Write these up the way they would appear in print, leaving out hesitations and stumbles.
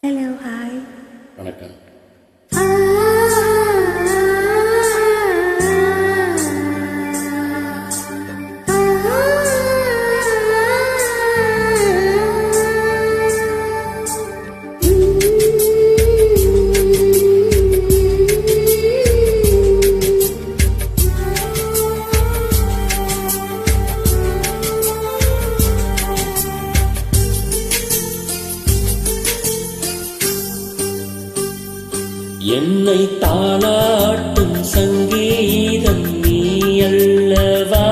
Hello, hi, வணக்கம். என்னை தாளாட்டும் சங்கீதம் நீ அல்லவா,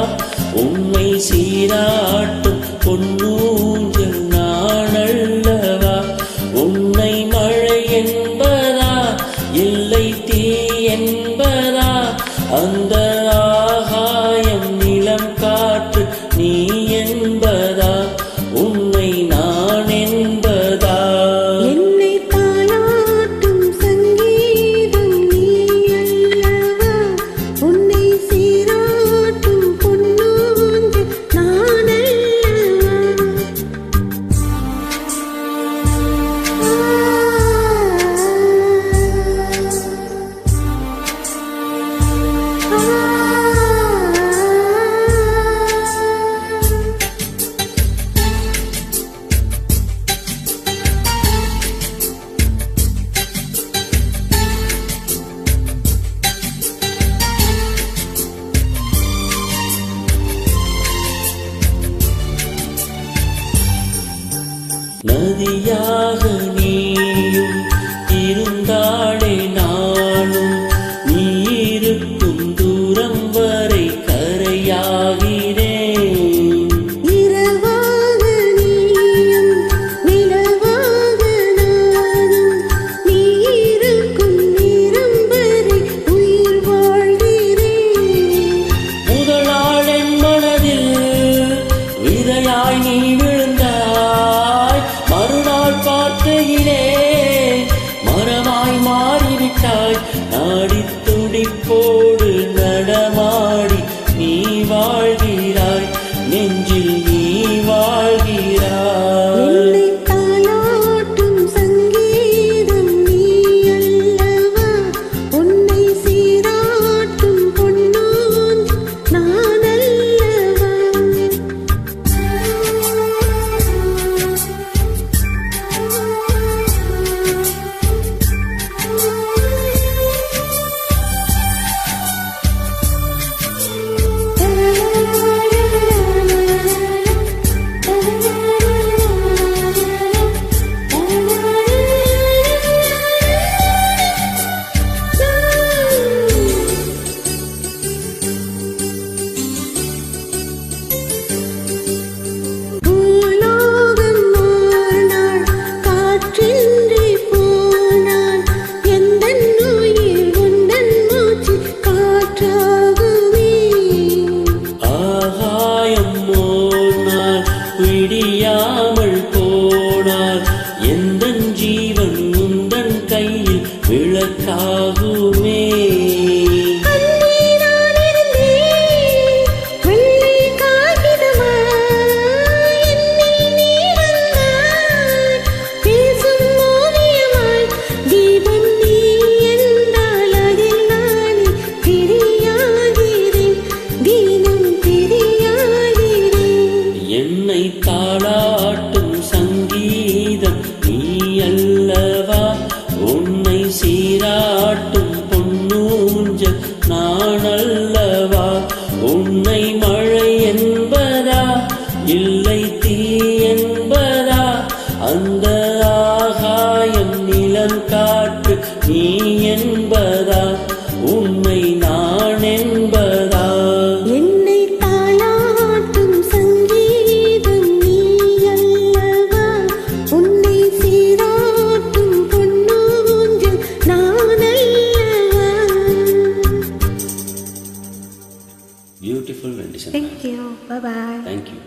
உம்மை சீராட்டும் பொன்னூஞ்சல் நான் அல்லவா. உன்னை மழை என்பதா இல்லை தீ என்பதா, அந்த ஆகாயம் நிலம் காற்று நீ என்பதா, உன்னை நான் என்பதா. நதியாக நீயும் இருந்தாளே நானும், நீ இருக்கும் தூரம் வரை கரையாகிறேன். இரவாக நீயும் நிலவாக நானும், நீ இருக்கும் நேரம் வரை உயிர் வாழ்கிறேன். முதலாள் என் மனதில் விதையாய் நீ விழுந்தாய், மறுநாள் பார்க்கையிலே மரமாய் மாறிவிட்டாய். நாடி துடிப்போடு நடமாடி நீ வாழ்கிறாய், நெஞ்சில் நீ வாழ்கிறாய். என்னை தாளாட்டும் சங்கீதம் நீ அல்லவா, உன்னை சீராட்டும் பொன்னூஞ்சல் நான் அல்லவா. விடியாமல் போனார் எந்தன் ஜீவன் உந்தன் கையில் விளக்காகுமே. என்னை தாளாட்டும் சங்கீதம் நீ அல்லவா, உன்னை சீராட்டும் பொன்னூஞ்சல் நான் அல்லவா. உன்னை மழை என்பதா இல்லை தீ என்பதா, அந்த ஆகாயம் நிலம் காற்று நீ என்பதா, உன்னை நான் என்பதா. Beautiful rendition. Thank you. Bye-bye. Thank you.